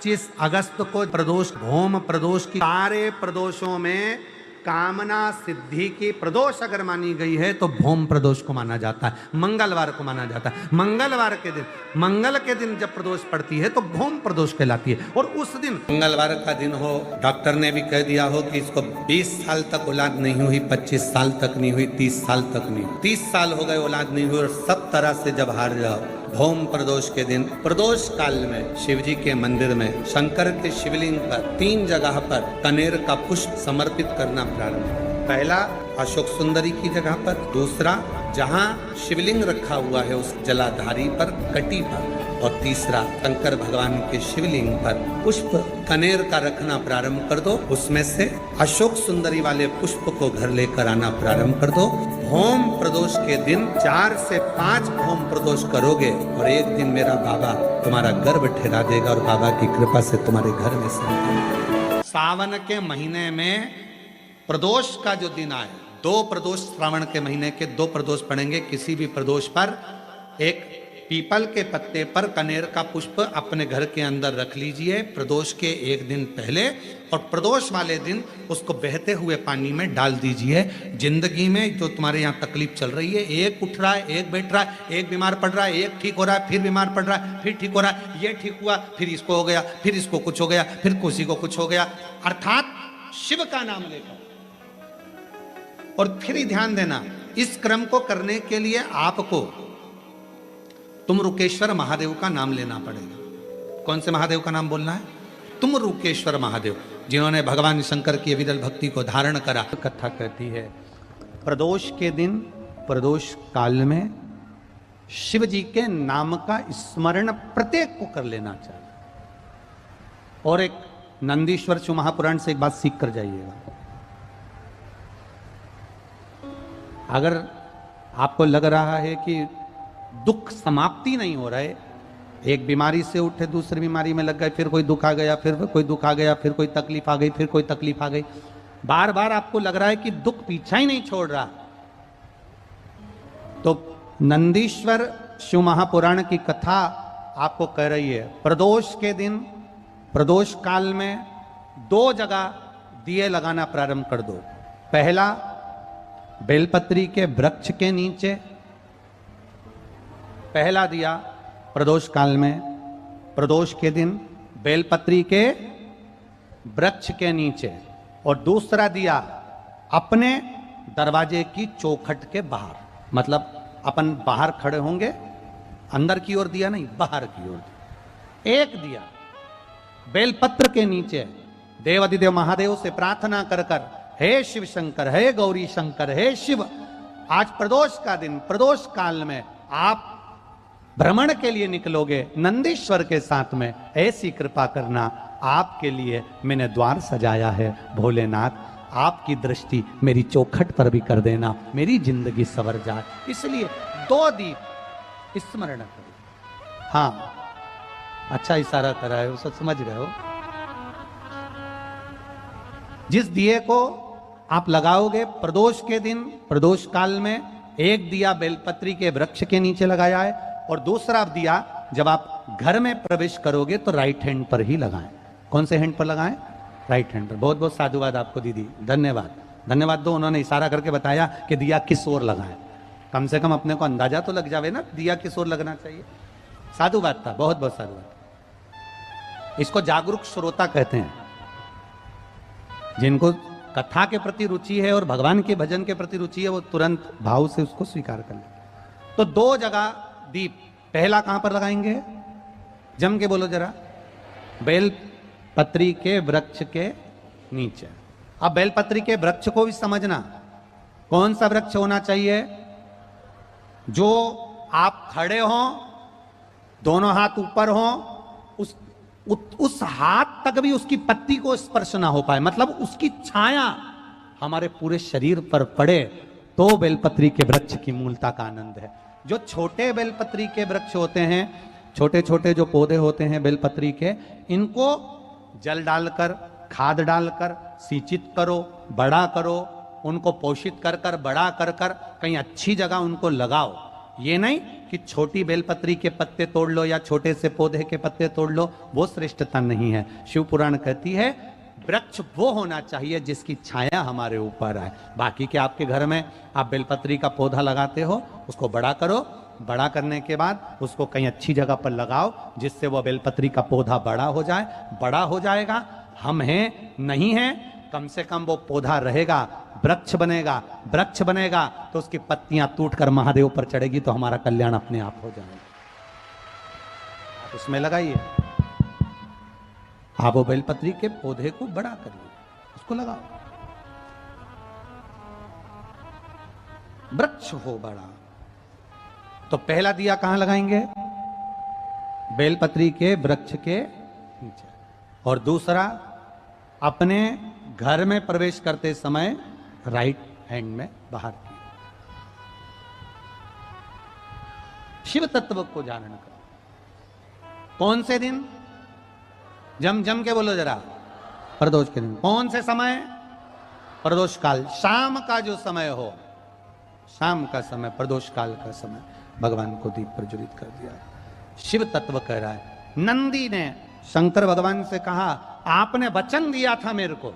25 अगस्त को प्रदोष, भौम प्रदोष की, सारे प्रदोषों में कामना सिद्धि की प्रदोष अगर मानी गई है तो भौम प्रदोष को माना जाता है, मंगलवार को माना जाता है। मंगलवार के दिन, मंगल के दिन जब प्रदोष पड़ती है तो भौम प्रदोष कहलाती है। और उस दिन मंगलवार का दिन हो, डॉक्टर ने भी कह दिया हो कि इसको 20 साल तक औलाद नहीं हुई, 25 साल तक नहीं हुई, 30 साल तक नहीं हुई, 30 साल हो गए औलाद नहीं हुई, और सब तरह से जब हार जाओ, भौम प्रदोष के दिन, प्रदोष काल में शिव जी के मंदिर में शंकर के शिवलिंग पर 3 जगह पर कनेर का पुष्प समर्पित करना प्रारंभ। पहला अशोक सुंदरी की जगह पर, दूसरा जहां शिवलिंग रखा हुआ है उस जलाधारी पर, कटी पर, और तीसरा शंकर भगवान के शिवलिंग पर पुष्प कनेर का रखना प्रारंभ कर दो। उसमें से अशोक सुंदरी वाले पुष्प को घर लेकर आना प्रारंभ कर दो। भौम प्रदोष के दिन 4 से 5 भौम प्रदोष करोगे और एक दिन मेरा बाबा तुम्हारा गर्भ ठहरा देगा और बाबा की कृपा से तुम्हारे घर में संतान। सावन के महीने में प्रदोष का जो दिन आए, 2 प्रदोष श्रावण के महीने के 2 प्रदोष पड़ेंगे। किसी भी प्रदोष पर एक पीपल के पत्ते पर कनेर का पुष्प अपने घर के अंदर रख लीजिए प्रदोष के एक दिन पहले, और प्रदोष वाले दिन उसको बहते हुए पानी में डाल दीजिए। जिंदगी में जो तुम्हारे यहाँ तकलीफ चल रही है, एक उठ रहा है, एक बैठ रहा है, एक बीमार पड़ रहा है, एक ठीक हो रहा है, फिर बीमार पड़ रहा है, फिर ठीक हो रहा है, ये ठीक हुआ, फिर इसको हो गया, फिर इसको कुछ हो गया, फिर किसी को कुछ हो गया, अर्थात शिव का नाम लेकर। और फिर ही ध्यान देना, इस क्रम को करने के लिए आपको तुम रुकेश्वर महादेव का नाम लेना पड़ेगा। कौन से महादेव का नाम बोलना है? तुम रुकेश्वर महादेव, जिन्होंने भगवान शंकर की विरल भक्ति को धारण करा। कथा कहती है प्रदोष के दिन, प्रदोष काल में शिव जी के नाम का स्मरण प्रत्येक को कर लेना चाहिए। और एक नंदीश्वर शिव महापुराण से एक बात सीख कर जाइएगा। अगर आपको लग रहा है कि दुख समाप्ति नहीं हो रहे, एक बीमारी से उठे दूसरी बीमारी में लग गए, फिर कोई दुख आ गया, फिर कोई दुख आ गया, फिर कोई तकलीफ आ गई, फिर कोई तकलीफ आ गई, बार बार आपको लग रहा है कि दुख पीछा ही नहीं छोड़ रहा, तो नंदीश्वर शिव महापुराण की कथा आपको कह रही है प्रदोष के दिन, प्रदोष काल में 2 जगह दिए लगाना प्रारंभ कर दो। पहला बेलपत्री के वृक्ष के नीचे, पहला दिया प्रदोष काल में, प्रदोष के दिन बेलपत्री के वृक्ष के नीचे, और दूसरा दिया अपने दरवाजे की चौखट के बाहर। मतलब अपन बाहर खड़े होंगे, अंदर की ओर दिया नहीं, बाहर की ओर दिया। एक दिया बेलपत्र के नीचे, देवाधिदेव महादेव से प्रार्थना कर कर, हे शिव शंकर, हे गौरी शंकर, हे शिव, आज प्रदोष का दिन, प्रदोष काल में आप भ्रमण के लिए निकलोगे नंदीश्वर के साथ में, ऐसी कृपा करना, आपके लिए मैंने द्वार सजाया है भोलेनाथ, आपकी दृष्टि मेरी चौखट पर भी कर देना, मेरी जिंदगी संवर जाए। इसलिए 2 दीप स्मरण करो। हाँ, अच्छा इशारा करा है, उसे समझ रहे हो। जिस दिए को आप लगाओगे प्रदोष के दिन, प्रदोष काल में, एक दिया बेलपत्री के वृक्ष के नीचे लगाया है, और दूसरा दिया जब आप घर में प्रवेश करोगे तो राइट हैंड पर ही लगाएं। कौन से हैंड पर लगाएं? राइट हैंड पर। बहुत बहुत साधुवाद आपको दीदी, धन्यवाद, धन्यवाद दो, उन्होंने इशारा करके बताया कि दिया किस ओर लगाएं। कम से कम अपने को अंदाजा तो लग जावे ना दिया किस ओर लगना चाहिए। साधुवाद था, बहुत बहुत साधुवाद। इसको जागरूक श्रोता कहते हैं, जिनको कथा के प्रति रुचि है और भगवान के भजन के प्रति रुचि है, वो तुरंत भाव से उसको स्वीकार कर ले। तो 2 जगह दीप, पहला कहां पर लगाएंगे? जम के बोलो जरा। बेलपत्री के वृक्ष के नीचे। अब बेलपत्री के वृक्ष को भी समझना, कौन सा वृक्ष होना चाहिए? जो आप खड़े हो, दोनों हाथ ऊपर हो, उस हाथ तक भी उसकी पत्ती को स्पर्श ना हो पाए, मतलब उसकी छाया हमारे पूरे शरीर पर पड़े, तो बेलपत्री के वृक्ष की मूलता का आनंद है। जो छोटे बेलपत्री के वृक्ष होते हैं, छोटे छोटे जो पौधे होते हैं बेलपत्री के, इनको जल डालकर, खाद डालकर सिंचित करो, बड़ा करो, उनको पोषित कर कर, बड़ा कर कर कहीं अच्छी जगह उनको लगाओ। ये नहीं कि छोटी बेलपत्री के पत्ते तोड़ लो या छोटे से पौधे के पत्ते तोड़ लो, वो श्रेष्ठता नहीं है। शिव पुराण कहती है वृक्ष वो होना चाहिए जिसकी छाया हमारे ऊपर आए। बाकी के आपके घर में आप बेलपत्री का पौधा लगाते हो, उसको बड़ा करो, बड़ा करने के बाद उसको कहीं अच्छी जगह पर लगाओ जिससे वो बेलपत्री का पौधा बड़ा हो जाए। बड़ा हो जाएगा, हम हैं नहीं हैं, कम से कम वो पौधा रहेगा, वृक्ष बनेगा। वृक्ष बनेगा तो उसकी पत्तियां टूटकर महादेव पर चढ़ेगी तो हमारा कल्याण अपने आप हो जाएगा। आप उसमें लगाइए, आप वो बेलपत्री के पौधे को बड़ा करिए, उसको लगाओ, वृक्ष हो बड़ा। तो पहला दिया कहां लगाएंगे? बेलपत्री के वृक्ष के नीचे। और दूसरा, अपने घर में प्रवेश करते समय राइट हैंड में बाहर की। शिव तत्व को जानन करो। कौन से दिन? जम के बोलो जरा। प्रदोष के दिन। कौन से समय? प्रदोष काल, शाम का जो समय हो, शाम का समय, प्रदोष काल का समय भगवान को दीप प्रज्वलित कर दिया। शिव तत्व कह रहा है। नंदी ने शंकर भगवान से कहा, आपने वचन दिया था मेरे को,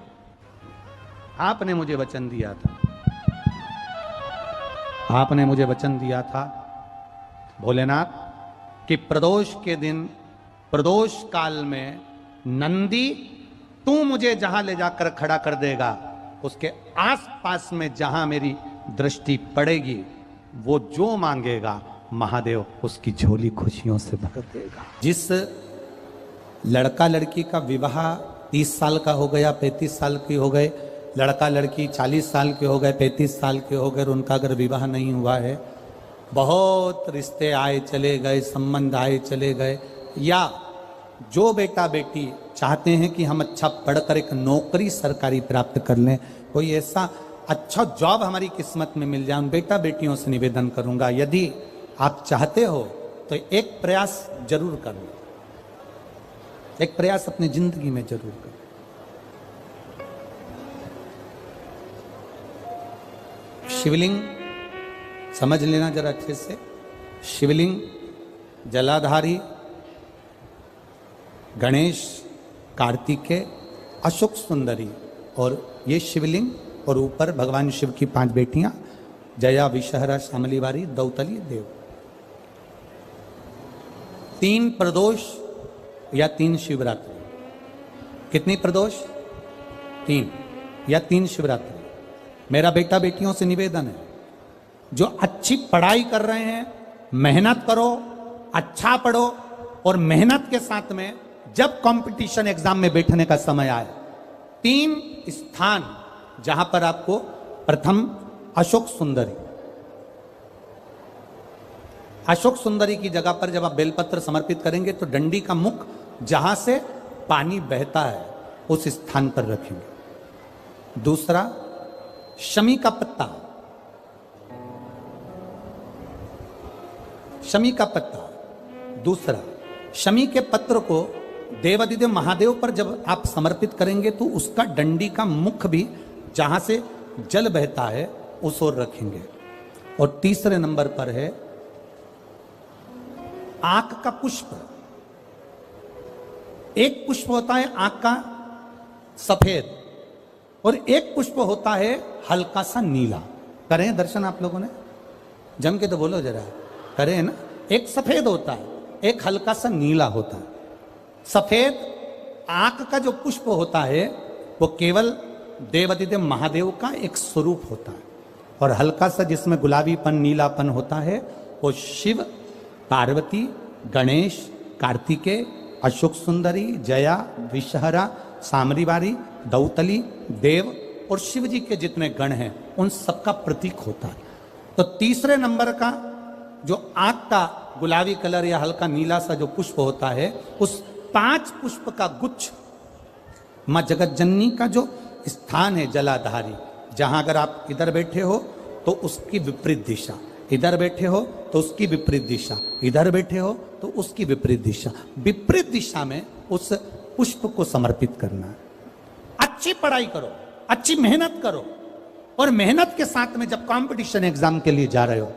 आपने मुझे वचन दिया था, आपने मुझे वचन दिया था भोलेनाथ कि प्रदोष के दिन, प्रदोष काल में नंदी तू मुझे जहां ले जाकर खड़ा कर देगा, उसके आसपास में जहां मेरी दृष्टि पड़ेगी, वो जो मांगेगा महादेव उसकी झोली खुशियों से भर देगा। जिस लड़का लड़की का विवाह 30 साल का हो गया, 35 साल की हो गए, लड़का लड़की 40 साल के हो गए, 35 साल के हो गए, और उनका अगर विवाह नहीं हुआ है, बहुत रिश्ते आए चले गए, संबंध आए चले गए, या जो बेटा बेटी चाहते हैं कि हम अच्छा पढ़कर एक नौकरी सरकारी प्राप्त कर लें, कोई ऐसा अच्छा जॉब हमारी किस्मत में मिल जाए, उन बेटा बेटियों से निवेदन करूंगा, यदि आप चाहते हो तो एक प्रयास जरूर करो, एक प्रयास अपनी जिंदगी में जरूर करो। शिवलिंग समझ लेना जरा अच्छे से। शिवलिंग जलाधारी गणेश, कार्तिकेय, अशोक सुंदरी, और ये शिवलिंग, और ऊपर भगवान शिव की 5 बेटियां, जया, विषहरा, शामलीवारी, दौतली, देव। 3 प्रदोष या 3 शिवरात्रि। कितनी प्रदोष? 3 या 3 शिवरात्रि। मेरा बेटा बेटियों से निवेदन है, जो अच्छी पढ़ाई कर रहे हैं, मेहनत करो, अच्छा पढ़ो, और मेहनत के साथ में जब कंपटीशन एग्जाम में बैठने का समय आए, 3 स्थान जहां पर आपको, प्रथम अशोक सुंदरी, अशोक सुंदरी की जगह पर जब आप बेलपत्र समर्पित करेंगे तो डंडी का मुख जहां से पानी बहता है उस स्थान पर रखेंगे। दूसरा, शमी का पत्ता, शमी का पत्ता। दूसरा, शमी के पत्र को देवादिदेव महादेव पर जब आप समर्पित करेंगे तो उसका डंडी का मुख भी जहां से जल बहता है उस ओर रखेंगे। और तीसरे नंबर पर है आंख का पुष्प। एक पुष्प होता है आंख का सफेद, और एक पुष्प होता है हल्का सा नीला। करें दर्शन आप लोगों ने? जम के तो बोलो जरा, करें ना? एक सफेद होता है, एक हल्का सा नीला होता है। सफेद आंख का जो पुष्प होता है वो केवल देवादिदेव महादेव का एक स्वरूप होता है, और हल्का सा जिसमें गुलाबीपन, नीलापन होता है वो शिव, पार्वती, गणेश, कार्तिकेय, अशोक सुंदरी, जया, विषहरा, सामरीवारी, दौतली, देव और शिव जी के जितने गण हैं उन सबका प्रतीक होता है। तो तीसरे नंबर का जो आंख का गुलाबी कलर या हल्का नीला सा जो पुष्प होता है, उस 5 पुष्प का गुच्छ मां जगत जननी का जो स्थान है जलाधारी, जहां अगर आप इधर बैठे हो तो उसकी विपरीत दिशा, इधर बैठे हो तो उसकी विपरीत दिशा, इधर बैठे हो तो उसकी विपरीत दिशा, विपरीत दिशा में उस पुष्प को समर्पित करना है। अच्छी पढ़ाई करो, अच्छी मेहनत करो, और मेहनत के साथ में जब कंपटीशन एग्जाम के लिए जा रहे हो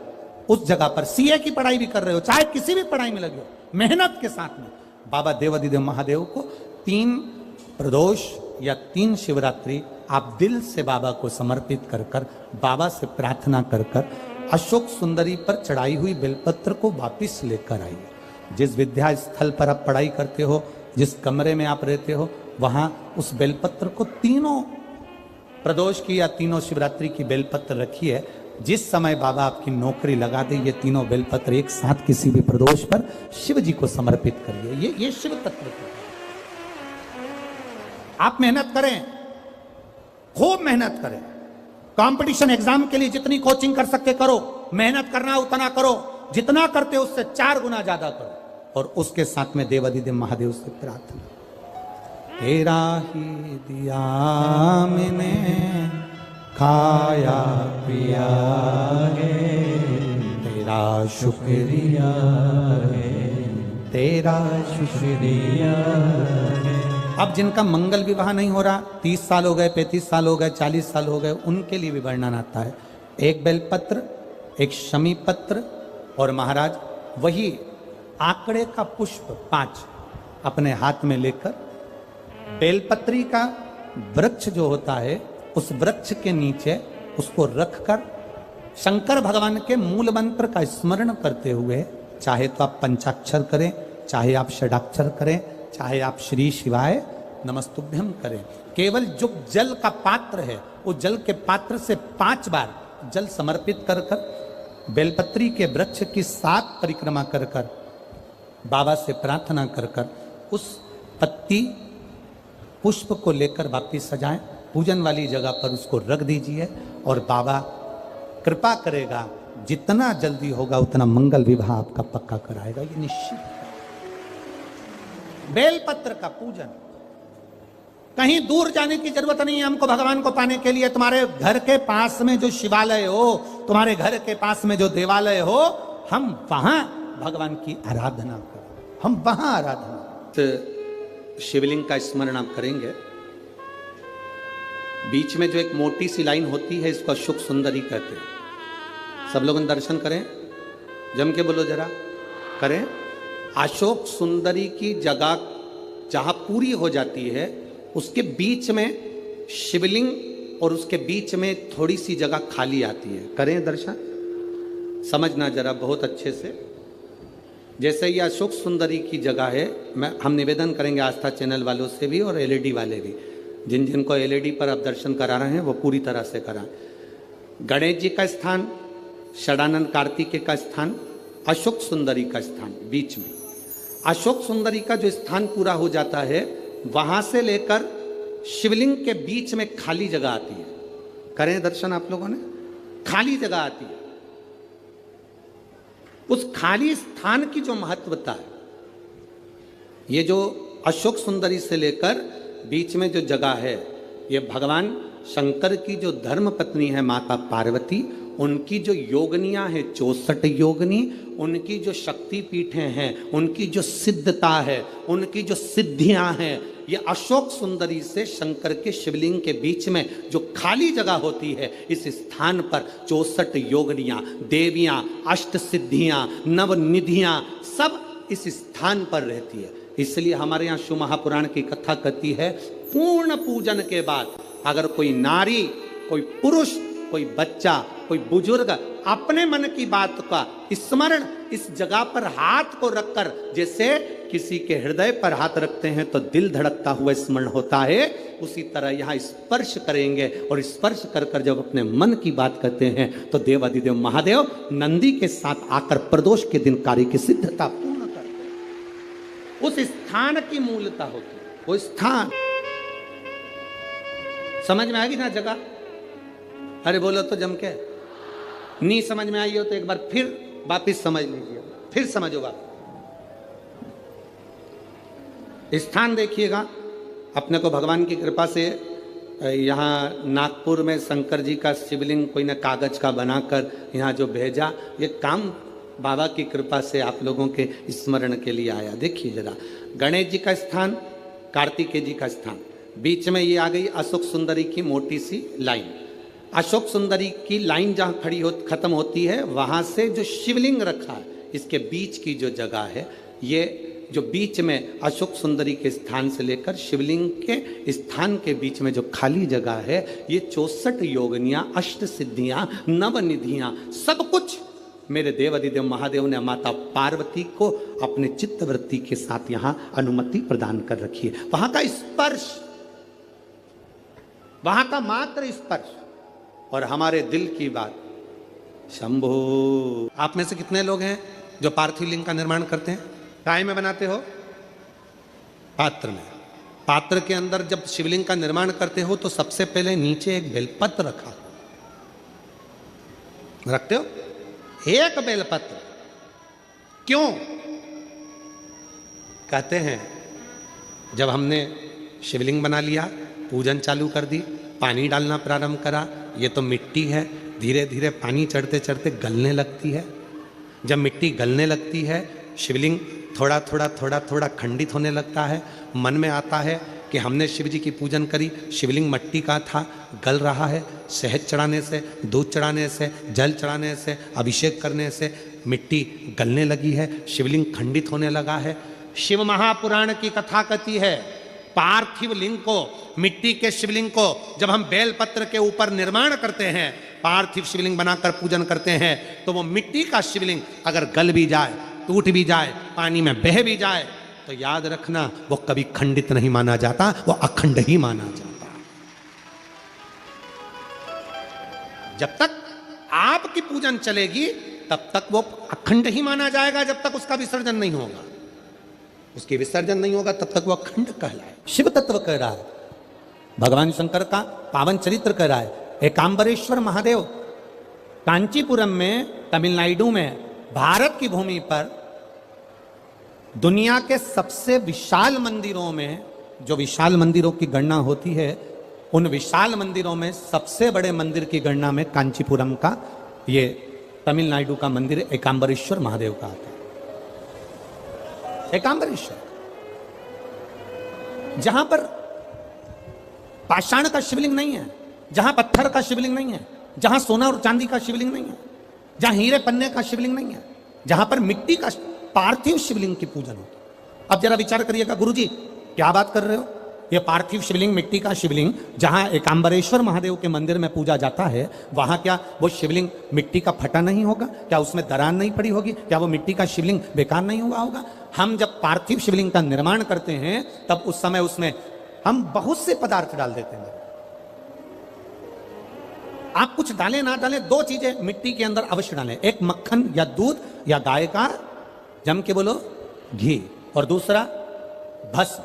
उस जगह पर सीए की पढ़ाई भी कर रहे हो, चाहे किसी भी पढ़ाई में लगे हो, मेहनत के साथ में बाबा देवादिदेव महादेव को 3 प्रदोष या 3 शिवरात्रि आप दिल से बाबा को समर्पित कर कर, बाबा से प्रार्थना कर कर अशोक सुंदरी पर चढ़ाई हुई बेलपत्र को वापिस लेकर आइए। जिस विद्या स्थल पर आप पढ़ाई करते हो, जिस कमरे में आप रहते हो, वहां उस बेलपत्र को 3 प्रदोष की या 3 शिवरात्रि की बेलपत्र रखिए। जिस समय बाबा आपकी नौकरी लगा दे, ये 3 बेलपत्र एक साथ किसी भी प्रदोष पर शिव जी को समर्पित करिए। ये शिव तत्व है। आप मेहनत करें, खूब मेहनत करें, कंपटीशन एग्जाम के लिए जितनी कोचिंग कर सकते करो, मेहनत करना उतना करो, जितना करते हो उससे 4 गुना ज्यादा करो, और उसके साथ में देवादिदेव महादेव से प्रार्थना, तेरा ही दिया मैंने खाया पिया है, तेरा शुक्रिया है, तेरा शुक्रिया है। अब जिनका मंगल विवाह नहीं हो रहा, 30 साल हो गए, 35 साल हो गए, 40 साल हो गए, उनके लिए भी वर्णन आता है। एक बेलपत्र, एक शमी पत्र, और महाराज वही आंकड़े का पुष्प 5 अपने हाथ में लेकर, बेलपत्री का वृक्ष जो होता है उस वृक्ष के नीचे उसको रखकर शंकर भगवान के मूल मंत्र का स्मरण करते हुए, चाहे तो आप पंचाक्षर करें, चाहे आप षडाक्षर करें, चाहे आप श्री शिवाय नमस्तुभ्यम करें, केवल जो जल का पात्र है वो जल के पात्र से 5 बार जल समर्पित कर कर, बेलपत्री के वृक्ष की 7 परिक्रमा कर कर, बाबा से प्रार्थना कर कर, उस पत्ती पुष्प को लेकर वापिस सजाएं, पूजन वाली जगह पर उसको रख दीजिए, और बाबा कृपा करेगा, जितना जल्दी होगा उतना मंगल विवाह आपका पक्का कराएगा, ये निश्चित। बेलपत्र का पूजन, कहीं दूर जाने की जरूरत नहीं है हमको भगवान को पाने के लिए। तुम्हारे घर के पास में जो शिवालय हो, तुम्हारे घर के पास में जो देवालय हो, हम वहां भगवान की आराधना करें, हम वहां आराधना। शिवलिंग का स्मरण आप करेंगे, बीच में जो एक मोटी सी लाइन होती है, इसको अशोक सुंदरी कहते हैं। सब लोग दर्शन करें, जम के बोलो जरा, करें। अशोक सुंदरी की जगह जहां पूरी हो जाती है, उसके बीच में शिवलिंग और उसके बीच में थोड़ी सी जगह खाली आती है। करें दर्शन, समझना जरा बहुत अच्छे से। जैसे ये अशोक सुंदरी की जगह है, हम निवेदन करेंगे आस्था चैनल वालों से भी और एलईडी वाले भी, जिन जिनको एलईडी पर आप दर्शन करा रहे हैं वो पूरी तरह से कराएं। गणेश जी का स्थान, षडानंद कार्तिकेय का स्थान, अशोक सुंदरी का स्थान बीच में। अशोक सुंदरी का जो स्थान पूरा हो जाता है, वहां से लेकर शिवलिंग के बीच में खाली जगह आती है। करें दर्शन आप लोगों ने, खाली जगह आती है। उस खाली स्थान की जो महत्वता है, ये जो अशोक सुंदरी से लेकर बीच में जो जगह है, ये भगवान शंकर की जो धर्म पत्नी है माता पार्वती, उनकी जो योगनियां हैं 64 योगनी, उनकी जो शक्ति पीठें हैं, उनकी जो सिद्धता है, उनकी जो सिद्धियां हैं, ये अशोक सुंदरी से शंकर के शिवलिंग के बीच में जो खाली जगह होती है, इस स्थान पर 64 योगनियां, देवियां, अष्ट सिद्धियां, नवनिधियां सब इस स्थान पर रहती है। इसलिए हमारे यहाँ शिव महापुराण की कथा कहती है, पूर्ण पूजन के बाद अगर कोई नारी, कोई पुरुष, कोई बच्चा, कोई बुजुर्ग अपने मन की बात का स्मरण इस जगह पर हाथ को रखकर, जैसे किसी के हृदय पर हाथ रखते हैं तो दिल धड़कता हुआ स्मरण होता है, उसी तरह यहाँ स्पर्श करेंगे, और स्पर्श कर कर जब अपने मन की बात करते हैं तो देवादिदेव महादेव नंदी के साथ आकर प्रदोष के दिन कार्य की सिद्धता पूर्ण करते हैं। उस स्थान की मूलता होती है, वो स्थान। समझ में आएगी ना जगह? अरे बोलो तो जम के। नहीं समझ में आई हो तो एक बार फिर वापिस समझ लीजिए, फिर समझो वापिस। स्थान देखिएगा, अपने को भगवान की कृपा से यहाँ नागपुर में शंकर जी का शिवलिंग कोई ने कागज का बनाकर यहाँ जो भेजा, ये काम बाबा की कृपा से आप लोगों के स्मरण के लिए आया। देखिए जरा, गणेश जी का स्थान, कार्तिकेय जी का स्थान, बीच में ये आ गई अशोक सुंदरी की मोटी सी लाइन। अशोक सुंदरी की लाइन जहां खत्म होती है, वहां से जो शिवलिंग रखा है, इसके बीच की जो जगह है, ये जो बीच में अशोक सुंदरी के स्थान से लेकर शिवलिंग के स्थान के बीच में जो खाली जगह है, ये 64 योगनियां, अष्ट सिद्धियां, नवनिधियां, सब कुछ मेरे देव अधिदेव महादेव ने माता पार्वती को अपने चित्तवृत्ति के साथ यहां अनुमति प्रदान कर रखी है। वहां का स्पर्श, वहां का मात्र स्पर्श और हमारे दिल की बात। शंभो। आप में से कितने लोग हैं जो पार्थिव लिंग का निर्माण करते हैं? काय में बनाते हो? पात्र में। पात्र के अंदर जब शिवलिंग का निर्माण करते हो तो सबसे पहले नीचे एक बेलपत्र रखते हो, एक बेलपत्र। क्यों? कहते हैं जब हमने शिवलिंग बना लिया, पूजन चालू कर दी, पानी डालना प्रारंभ करा, ये तो मिट्टी है, धीरे धीरे पानी चढ़ते चढ़ते गलने लगती है। जब मिट्टी गलने लगती है, शिवलिंग थोड़ा थोड़ा खंडित होने लगता है। मन में आता है कि हमने शिव जी की पूजन करी, शिवलिंग मिट्टी का था, गल रहा है। शहद चढ़ाने से, दूध चढ़ाने से, जल चढ़ाने से, अभिषेक करने से मिट्टी गलने लगी है, शिवलिंग खंडित होने लगा है। शिव महापुराण की कथा कहती है, पार्थिव लिंग को, मिट्टी के शिवलिंग को जब हम बेलपत्र के ऊपर निर्माण करते हैं, पार्थिव शिवलिंग बनाकर पूजन करते हैं, तो वो मिट्टी का शिवलिंग अगर गल भी जाए, टूट भी जाए, पानी में बह भी जाए, तो याद रखना वो कभी खंडित नहीं माना जाता, वो अखंड ही माना जाता। जब तक आपकी पूजन चलेगी तब तक वो अखंड ही माना जाएगा, जब तक उसका विसर्जन नहीं होगा। उसकी विसर्जन नहीं होगा तब तक वो अखंड कहलाए। शिव तत्व कह रहा है, भगवान शंकर का पावन चरित्र कह रहा है। एकांबरेश्वर महादेव कांचीपुरम में, तमिलनाडु में, भारत की भूमि पर दुनिया के सबसे विशाल मंदिरों में, जो विशाल मंदिरों की गणना होती है, उन विशाल मंदिरों में सबसे बड़े मंदिर की गणना में कांचीपुरम का, ये तमिलनाडु का मंदिर एकांबरेश्वर महादेव का आता है। एकांबरेश्वर, जहां पर पाषाण का शिवलिंग नहीं है, जहां पत्थर का शिवलिंग नहीं है, जहां सोना और चांदी का शिवलिंग नहीं है, जहां हीरे पन्ने का शिवलिंग नहीं है, जहां पर मिट्टी का पार्थिव शिवलिंग की पूजन होती है। अब जरा विचार करिएगा, गुरुजी क्या बात कर रहे हो? ये पार्थिव शिवलिंग, मिट्टी का शिवलिंग, जहां एकांबरेश्वर महादेव के मंदिर में पूजा जाता है, वहां क्या वो शिवलिंग मिट्टी का फटा नहीं होगा? क्या उसमें दरार नहीं पड़ी होगी? क्या वो मिट्टी का शिवलिंग बेकार नहीं हुआ होगा? हम जब पार्थिव शिवलिंग का निर्माण करते हैं तब उस समय उसमें हम बहुत से पदार्थ डाल देते हैं। आप कुछ डालें ना डालें, दो चीजें मिट्टी के अंदर अवश्य डालें, एक मक्खन या दूध या गाय का, जम के बोलो, घी, और दूसरा भस्म।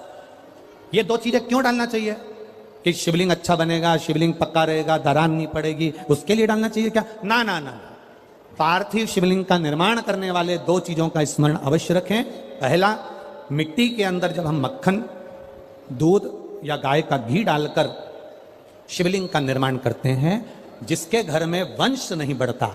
ये दो चीजें क्यों डालना चाहिए? कि शिवलिंग अच्छा बनेगा, शिवलिंग पक्का रहेगा, दरार नहीं पड़ेगी, उसके लिए डालना चाहिए क्या? ना ना ना। पार्थिव शिवलिंग का निर्माण करने वाले दो चीजों का स्मरण अवश्य रखें। पहला, मिट्टी के अंदर जब हम मक्खन, दूध या गाय का घी डालकर शिवलिंग का निर्माण करते हैं, जिसके घर में वंश नहीं बढ़ता,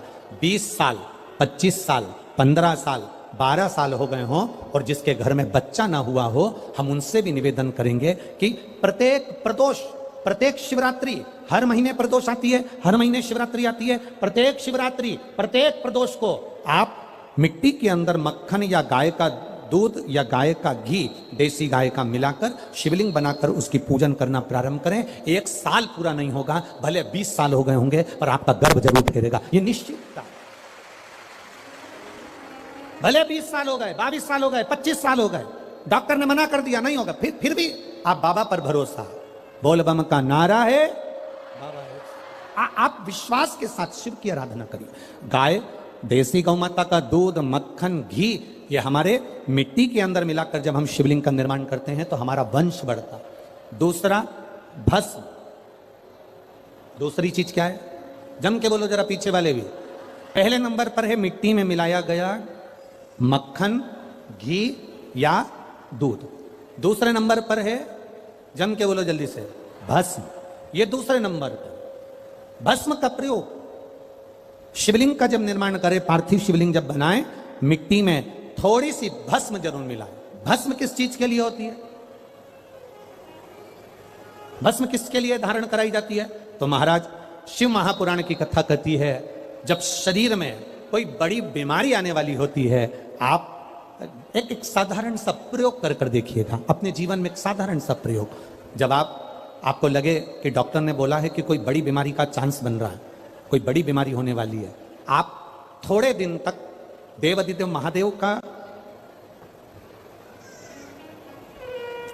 20 साल, 25 साल, 15 साल, 12 साल हो गए हों, और जिसके घर में बच्चा ना हुआ हो, हम उनसे भी निवेदन करेंगे कि प्रत्येक प्रदोष, प्रत्येक शिवरात्रि, हर महीने प्रदोष आती है, हर महीने शिवरात्रि आती है, प्रत्येक शिवरात्रि, प्रत्येक प्रदोष को आप मिट्टी के अंदर मक्खन या गाय का दूध या गाय का घी, देसी गाय का मिलाकर शिवलिंग बनाकर उसकी पूजन करना प्रारंभ करें। 1 साल पूरा नहीं होगा, भले 20 साल हो गए होंगे, पर आपका गर्भ जरूर फेरेगा, ये निश्चित। भले 20 साल हो गए, 22 साल हो गए, 25 साल हो गए, डॉक्टर ने मना कर दिया नहीं होगा, फिर भी आप बाबा पर भरोसा, बोल बम का नारा है, बाबा है। आप विश्वास के साथ शिव की आराधना करिए। गाय, देसी गौ माता का दूध, मक्खन, घी, ये हमारे मिट्टी के अंदर मिलाकर जब हम शिवलिंग का निर्माण करते हैं तो हमारा वंश बढ़ता। दूसरा, भस्म। दूसरी चीज क्या है? जम के बोलो जरा, पीछे वाले भी। पहले नंबर पर है मिट्टी में मिलाया गया मक्खन, घी या दूध। दूसरे नंबर पर है, जम के बोलो जल्दी से, भस्म। ये दूसरे नंबर पर। भस्म का प्रयोग शिवलिंग का जब निर्माण करें, पार्थिव शिवलिंग जब बनाएं, मिट्टी में थोड़ी सी भस्म जरूर मिलाएं। भस्म किस चीज के लिए होती है? भस्म किसके लिए धारण कराई जाती है? तो महाराज, शिव महापुराण की कथा कहती है, जब शरीर में कोई बड़ी बीमारी आने वाली होती है, आप एक साधारण सा प्रयोग कर देखिएगा अपने जीवन में। एक साधारण सा प्रयोग, जब आपको लगे कि डॉक्टर ने बोला है कि कोई बड़ी बीमारी का चांस बन रहा है, कोई बड़ी बीमारी होने वाली है, आप थोड़े दिन तक देवादिदेव महादेव का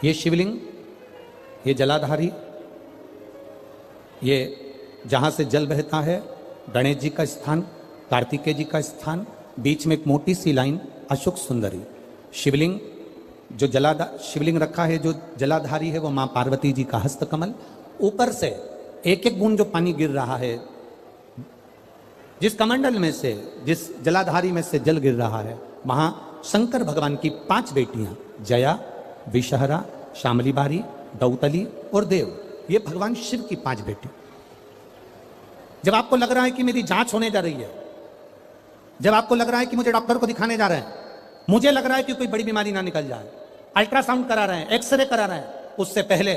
ये शिवलिंग, ये जलाधारी, ये जहां से जल बहता है, गणेश जी का स्थान, कार्तिकेय जी का स्थान, बीच में एक मोटी सी लाइन अशोक सुंदरी, शिवलिंग जो शिवलिंग रखा है, जो जलाधारी है वो मां पार्वती जी का हस्तकमल, ऊपर से एक एक बूंद जो पानी गिर रहा है, जिस कमंडल में से, जिस जलाधारी में से जल गिर रहा है, वहां शंकर भगवान की 5 बेटियां, जया, विषहरा, शामली बारी, दौतली और देव, ये भगवान शिव की 5 बेटी। जब आपको लग रहा है कि मेरी जांच होने जा रही है, जब आपको लग रहा है कि मुझे डॉक्टर को दिखाने जा रहे हैं, मुझे लग रहा है कि कोई बड़ी बीमारी ना निकल जाए, अल्ट्रासाउंड करा रहे हैं, एक्सरे करा रहे हैं, उससे पहले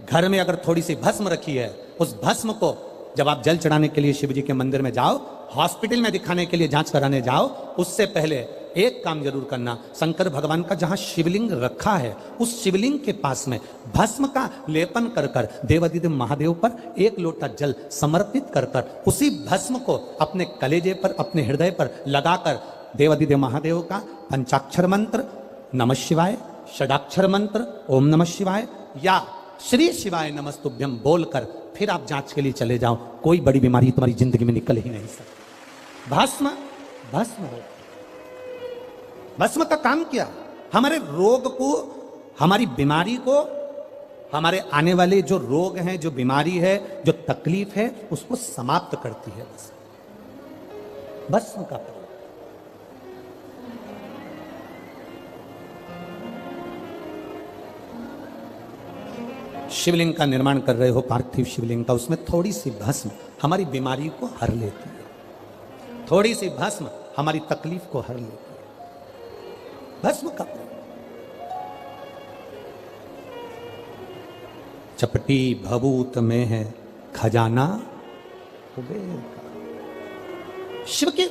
घर में अगर थोड़ी सी भस्म रखी है, उस भस्म को जब आप जल चढ़ाने के लिए शिव जी के मंदिर में जाओ, हॉस्पिटल में दिखाने के लिए जांच कराने जाओ, उससे पहले एक काम जरूर करना, शंकर भगवान का जहां शिवलिंग रखा है, उस शिवलिंग के पास में भस्म का लेपन कर कर देवादिदेव महादेव पर 1 लोटा जल समर्पित कर कर उसी भस्म को अपने कलेजे पर, अपने हृदय पर लगाकर देवादिदेव महादेव का पंचाक्षर मंत्र नमः शिवाय, षडाक्षर मंत्र ओम नमः शिवाय या श्री शिवाय नमस्तुभ्यम बोलकर फिर आप जांच के लिए चले जाओ। कोई बड़ी बीमारी तुम्हारी जिंदगी में निकल ही नहीं सकती। भस्म भस्म भस्म का काम क्या? हमारे रोग को, हमारी बीमारी को, हमारे आने वाले जो रोग हैं, जो बीमारी है, जो तकलीफ है, उसको समाप्त करती है भस्म का प्रयोग। शिवलिंग का निर्माण कर रहे हो, पार्थिव शिवलिंग का, उसमें थोड़ी सी भस्म हमारी बीमारी को हर लेती है, थोड़ी सी भस्म हमारी तकलीफ को हर लेती है। भस्म का चपटी भभूत में है खजाना कुबेर का। शिव के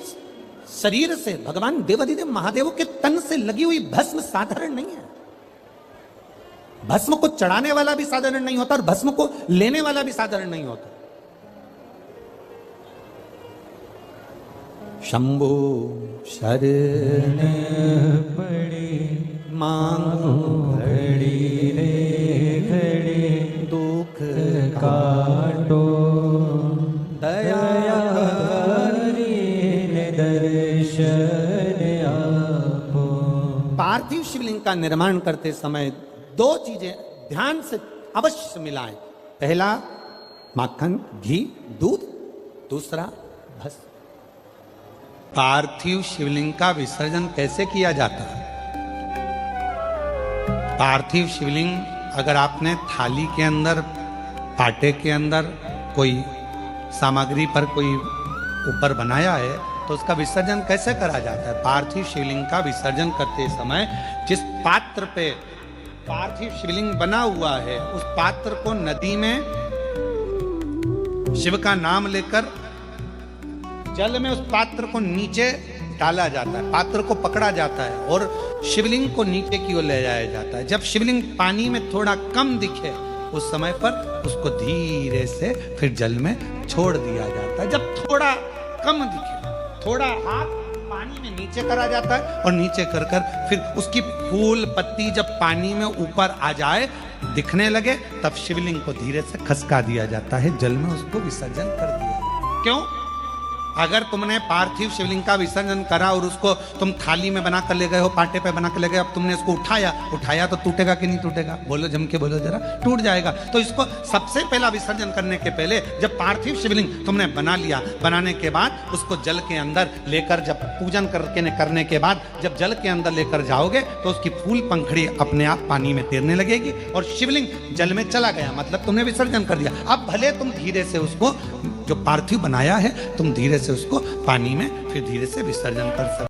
शरीर से, भगवान देवादिदेव महादेव के तन से लगी हुई भस्म साधारण नहीं है। भस्म को चढ़ाने वाला भी साधारण नहीं होता और भस्म को लेने वाला भी साधारण नहीं होता। शंभु शरण पड़ी मांगो घड़ी रे घड़ी, दुख काटो दया दर्शन आपो। पार्थिव शिवलिंग का निर्माण करते समय 2 चीजें ध्यान से अवश्य मिलाएं। पहला माखन, घी, दूध, दूसरा भस्म। पार्थिव शिवलिंग का विसर्जन कैसे किया जाता है? पार्थिव शिवलिंग अगर आपने थाली के अंदर, पाटे के अंदर कोई सामग्री पर कोई ऊपर बनाया है, तो उसका विसर्जन कैसे करा जाता है? पार्थिव शिवलिंग का विसर्जन करते समय जिस पात्र पे पार्थिव शिवलिंग बना हुआ है, उस पात्र को नदी में शिव का नाम लेकर जल में उस पात्र को नीचे डाला जाता है, पात्र को पकड़ा जाता है और शिवलिंग को नीचे की ओर ले जाया जाता है। जब शिवलिंग पानी में थोड़ा कम दिखे, उस समय पर उसको धीरे से फिर जल में छोड़ दिया जाता है। जब थोड़ा कम दिखे, थोड़ा हाथ पानी में नीचे करा जाता है और नीचे कर कर फिर उसकी फूल पत्ती जब पानी में ऊपर आ जाए, दिखने लगे, तब शिवलिंग को धीरे से खसका दिया जाता है, जल में उसको विसर्जन कर दिया। क्यों? अगर तुमने पार्थिव शिवलिंग का विसर्जन करा और उसको तुम थाली में बना कर ले गए हो, पाटे पे बना कर ले गए, अब तुमने उसको उठाया तो टूटेगा कि नहीं टूटेगा? बोलो, जम के बोलो जरा, टूट जाएगा। तो इसको सबसे पहला विसर्जन करने के पहले जब पार्थिव शिवलिंग तुमने बना लिया, बनाने के बाद उसको जल के अंदर लेकर, जब पूजन करने के बाद जब जल के अंदर लेकर जाओगे तो उसकी फूल पंखड़ी अपने आप पानी में तैरने लगेगी और शिवलिंग जल में चला गया, मतलब तुमने विसर्जन कर दिया। अब भले तुम धीरे से उसको, जो पार्थिव बनाया है, तुम धीरे से उसको पानी में फिर धीरे से विसर्जन कर सकते।